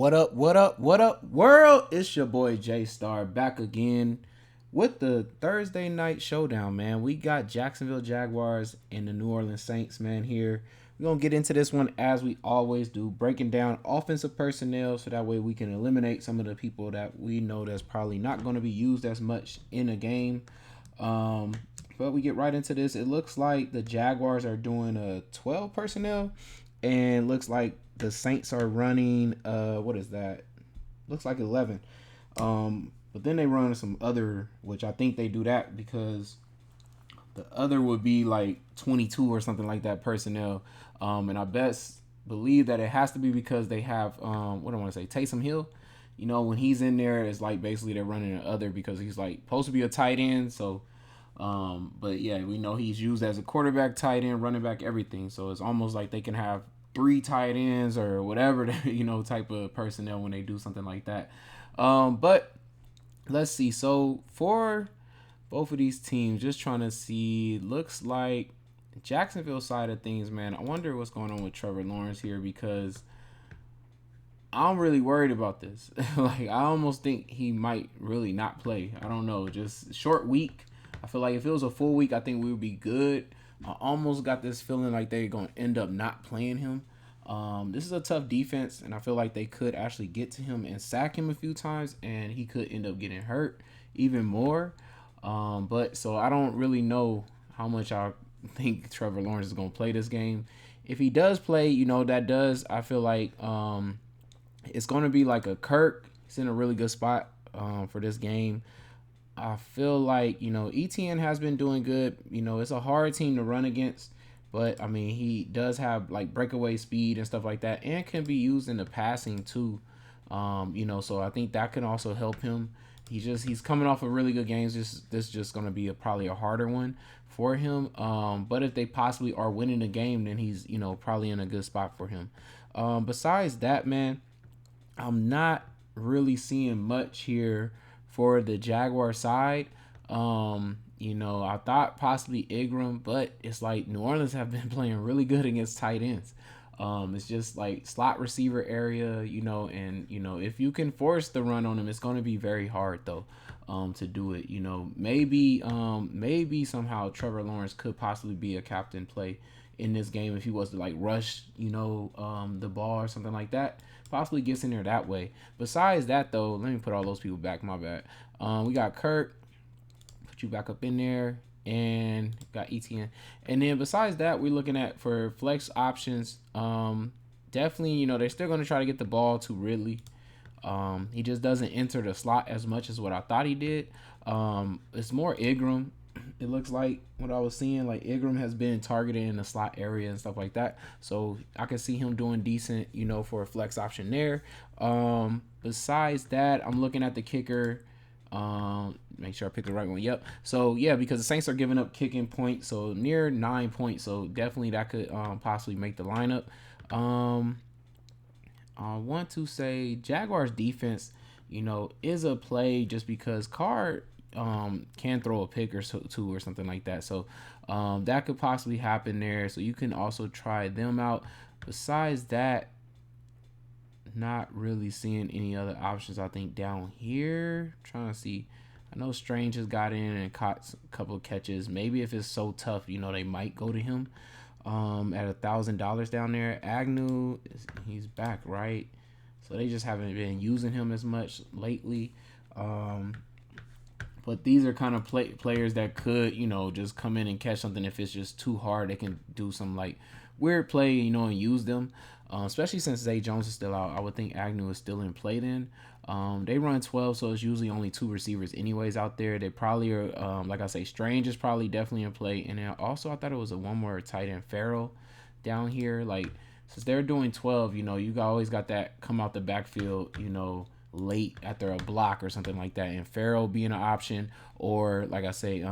What up, what up, what up, world? It's your boy J Star back again with the Thursday night showdown, man. We got Jacksonville Jaguars and the New Orleans Saints, man, here. We're going to get into this one as we always do, breaking down offensive personnel so that way we can eliminate some of the people that we know that's probably not going to be used as much in a game. But we get right into this. It looks like the Jaguars are doing a 12 personnel, and looks like the Saints are running what is that? Looks like 11. But then they run some other, which I think they do that because the other would be like 22 or something like that personnel. And I best believe that it has to be because they have what do I want to say, Taysom Hill. You know, when he's in there, it's like basically they're running an other because he's like supposed to be a tight end. So but yeah, we know he's used as a quarterback, tight end, running back, everything. So it's almost like they can have three tight ends or whatever, type of personnel when they do something like that. But let's see. So for both of these teams, just trying to see, looks like Jacksonville side of things, man. I wonder what's going on with Trevor Lawrence here because I'm really worried about this. Like, I almost think he might really not play. I don't know. Just short week. I feel like if it was a full week, I think we would be good. I almost got this feeling like they're going to end up not playing him. This is a tough defense, and I feel like they could actually get to him and sack him a few times, and he could end up getting hurt even more. But so I don't really know how much I think Trevor Lawrence is going to play this game. If he does play, I feel like it's going to be like a Kirk. He's in a really good spot for this game. I feel like, ETN has been doing good. It's a hard team to run against, but I mean, he does have like breakaway speed and stuff like that and can be used in the passing too. So I think that can also help him. He's coming off of really good games. This is just going to be probably a harder one for him. But if they possibly are winning the game, then he's, probably in a good spot for him. Besides that, man, I'm not really seeing much here for the Jaguar side. I thought possibly Ingram, but it's like New Orleans have been playing really good against tight ends. It's just like slot receiver area, if you can force the run on him, it's going to be very hard though, to do it. Maybe somehow Trevor Lawrence could possibly be a captain play in this game if he was to like rush, the ball or something like that. Possibly gets in there that way. Besides that, though, let me put all those people back. My bad. We got Kirk. Put you back up in there. And got ETN. And then besides that, we're looking at for flex options. Definitely, they're still going to try to get the ball to Ridley. He just doesn't enter the slot as much as what I thought he did. It's more Ingram. It looks like what I was seeing, like Ingram has been targeted in the slot area and stuff like that. So I can see him doing decent, for a flex option there. Besides that, I'm looking at the kicker. Make sure I pick the right one. Yep. So yeah, because the Saints are giving up kicking points, so near 9 points. So definitely that could possibly make the lineup. I want to say Jaguars defense, is a play just because Carr can throw a pick or two or something like that. So that could possibly happen there. So you can also try them out. Besides that, not really seeing any other options. I think down here, trying to see. I know Strange has got in and caught a couple of catches. Maybe if it's so tough, they might go to him at $1,000 down there. Agnew, he's back, right? So they just haven't been using him as much lately. But these are kind of players that could, just come in and catch something. If it's just too hard, they can do some like weird play, and use them. Especially since Zay Jones is still out, I would think Agnew is still in play then. They run 12, so it's usually only two receivers anyways out there. They probably are, like I say, Strange is probably definitely in play. And then also I thought it was a one more tight end, Farrell, down here. Like, since they're doing 12, you always got that come out the backfield, late after a block or something like that, and Farrell being an option, or like I say,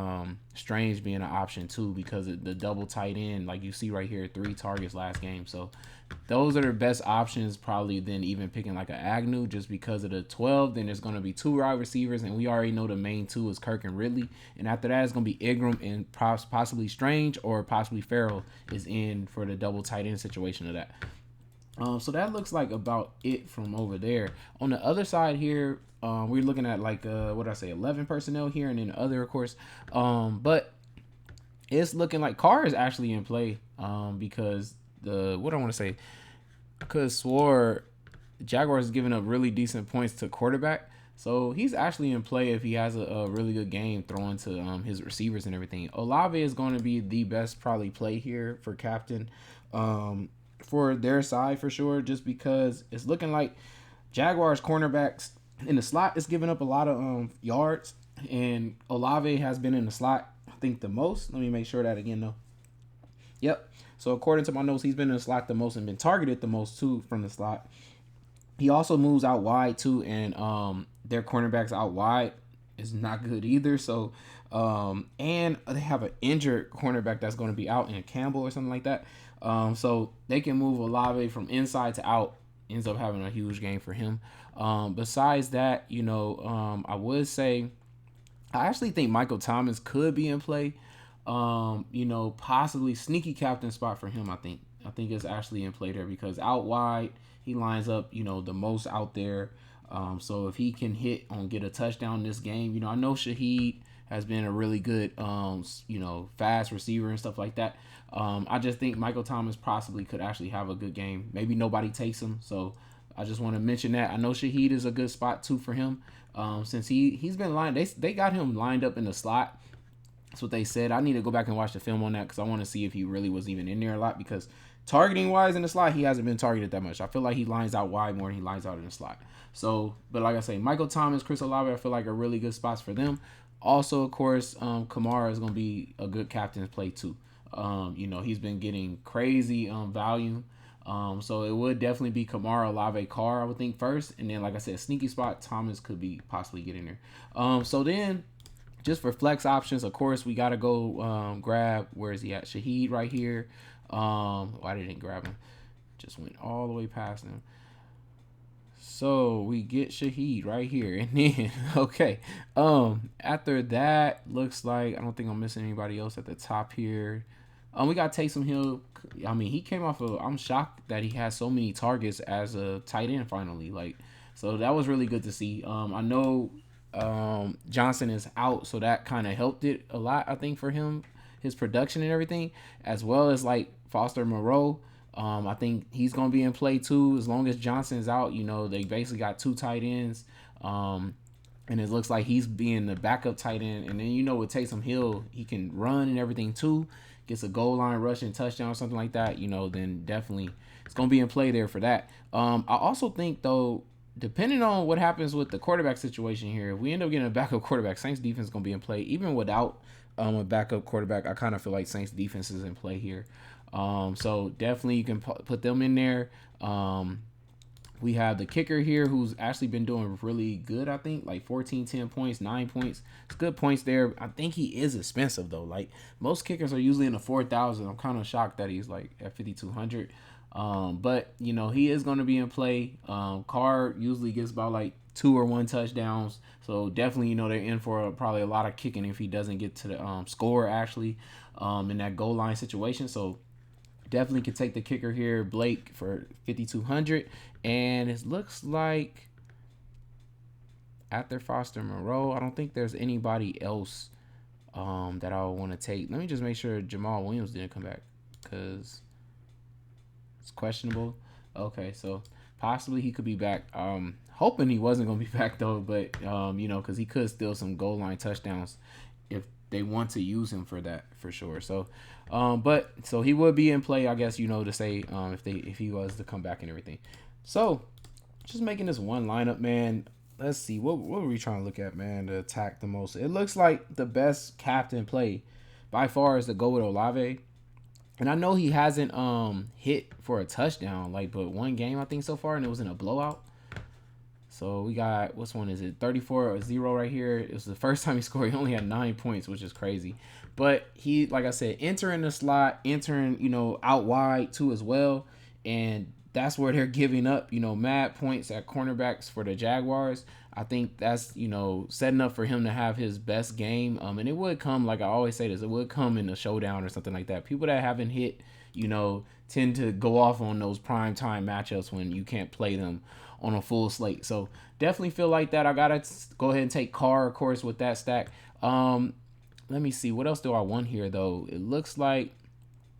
Strange being an option too, because of the double tight end, like you see right here, 3 targets last game. So those are the best options, probably than even picking like an Agnew, just because of the 12. Then there's going to be 2 wide receivers, and we already know the main 2 is Kirk and Ridley, and after that it's going to be Ingram and possibly Strange, or possibly Farrell is in for the double tight end situation of that. So that looks like about it from over there. On the other side here, we're looking at like what did I say, 11 personnel here, and then the other, of course. But it's looking like Carr is actually in play. Because the what I want to say, because swore Jaguars is giving up really decent points to quarterback. So he's actually in play if he has a really good game throwing to his receivers and everything. Olave is going to be the best probably play here for captain. For their side for sure, just because it's looking like Jaguars cornerbacks in the slot is giving up a lot of yards, and Olave has been in the slot I think the most. Let me make sure that again though. Yep. So according to my notes, he's been in the slot the most and been targeted the most too from the slot. He also moves out wide too, and their cornerbacks out wide is not good either. So and they have an injured cornerback that's going to be out in Campbell or something like that. So they can move Olave from inside to out. Ends up having a huge game for him. Besides that, I would say I actually think Michael Thomas could be in play. Possibly sneaky captain spot for him. I think it's actually in play there because out wide he lines up, the most out there. So if he can get a touchdown this game, I know Shaheed has been a really good, fast receiver and stuff like that. I just think Michael Thomas possibly could actually have a good game. Maybe nobody takes him, so I just want to mention that. I know Shaheed is a good spot too for him. Since he's been lined, they got him lined up in the slot. That's what they said. I need to go back and watch the film on that because I want to see if he really was even in there a lot, because targeting wise in the slot, he hasn't been targeted that much. I feel like he lines out wide more than he lines out in the slot. So, but like I say, Michael Thomas, Chris Olave, I feel like are really good spots for them. Also, of course, Kamara is going to be a good captain's play too. He's been getting crazy value. So it would definitely be Kamara, Olave, Carr, I would think first. And then, like I said, sneaky spot, Thomas could be possibly getting there. So then, just for flex options, of course, we got to go grab, where is he at? Shaheed right here. I didn't grab him. Just went all the way past him. So we get Shaheed right here. And then, okay. After that, looks like, I don't think I'm missing anybody else at the top here. We got Taysom Hill. I mean, he came off I'm shocked that he has so many targets as a tight end finally. So that was really good to see. I know Johnson is out, so that kind of helped it a lot, I think, for him, his production and everything, as well as like Foster Moreau. I think he's going to be in play too as long as Johnson's out. They basically got two tight ends. And it looks like he's being the backup tight end. And then, with Taysom Hill, he can run and everything too. Gets a goal line rush and touchdown or something like that, then definitely it's going to be in play there for that. I also think, though, depending on what happens with the quarterback situation here, if we end up getting a backup quarterback, Saints defense is going to be in play. Even without a backup quarterback, I kind of feel like Saints defense is in play here. So definitely you can put them in there. We have the kicker here who's actually been doing really good, I think, like 14, 10 points, 9 points. It's good points there. I think he is expensive, though. Like, most kickers are usually in the 4,000. I'm kind of shocked that he's, like, at 5,200. But, he is going to be in play. Carr usually gets about, like, 2 or 1 touchdowns. So, definitely, they're in for probably a lot of kicking if he doesn't get to the score, actually, in that goal line situation. So, definitely could take the kicker here, Blake, for 5,200. And it looks like after Foster Moreau, I don't think there's anybody else that I would want to take. Let me just make sure Jamal Williams didn't come back because it's questionable. Okay, so possibly he could be back. Hoping he wasn't going to be back, though, but, because he could steal some goal line touchdowns if they want to use him for that, for sure. So, so he would be in play, I guess, to say if he was to come back and everything. So, just making this one lineup, man. Let's see. What were we trying to look at, man, to attack the most? It looks like the best captain play by far is to go with Olave. And I know he hasn't hit for a touchdown, but one game, I think, so far, and it was in a blowout. So we got, which one is it? 34-0 right here. It was the first time he scored. He only had 9 points, which is crazy. But he, like I said, entering the slot, entering, out wide too as well. And that's where they're giving up, mad points at cornerbacks for the Jaguars. I think that's, setting up for him to have his best game. And it would come, like I always say this, it would come in a showdown or something like that. People that haven't hit, tend to go off on those prime time matchups when you can't play them on a full slate. So definitely feel like that. I gotta go ahead and take Carr, of course, with that stack. Let me see, what else do I want here though? It looks like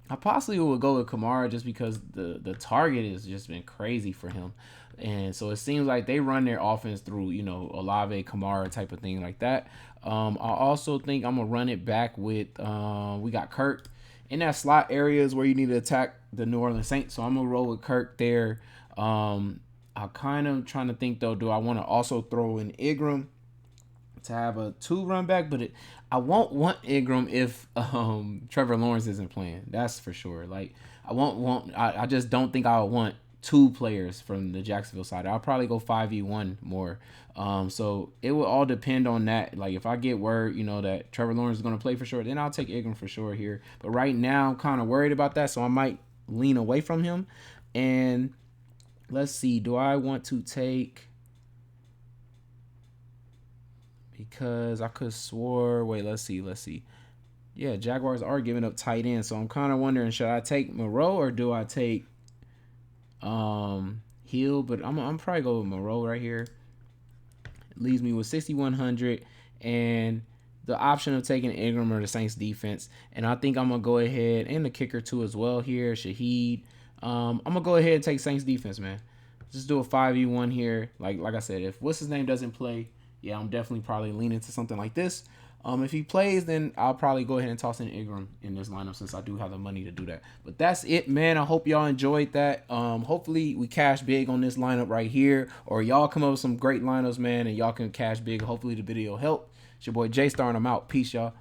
I possibly would go with Kamara just because the target has just been crazy for him. And so it seems like they run their offense through, Olave, Kamara type of thing like that. I also think I'm going to run it back with, we got Kirk. In that slot areas where you need to attack the New Orleans Saints. So I'm going to roll with Kirk there. I'm kind of trying to think, though, do I want to also throw in Ingram to have a 2 run back? But I won't want Ingram if Trevor Lawrence isn't playing. That's for sure. Like, I just don't think I would want 2 players from the Jacksonville side. I'll probably go 5v1 more. So it will all depend on that. Like, if I get word, that Trevor Lawrence is going to play for sure, then I'll take Ingram for sure here. But right now, I'm kind of worried about that, so I might lean away from him. And let's see, do I want to take... Because I could swore... Wait, let's see. Yeah, Jaguars are giving up tight end, so I'm kind of wondering, should I take Moreau or do I take Hill? But I'm probably go with Moreau right here. It leaves me with 6,100 and the option of taking Ingram or the Saints defense. And I think I'm going to go ahead, and the kicker too as well here, Shaheed. I'm going to go ahead and take Saints defense, man. Just do a 5v1 here. Like I said, if what's-his-name doesn't play, yeah, I'm definitely probably leaning to something like this. If he plays, then I'll probably go ahead and toss in Ingram in this lineup since I do have the money to do that. But that's it, man. I hope y'all enjoyed that. Hopefully we cash big on this lineup right here, or y'all come up with some great lineups, man, and y'all can cash big. Hopefully the video helped. It's your boy J Star, and I'm out. Peace, y'all.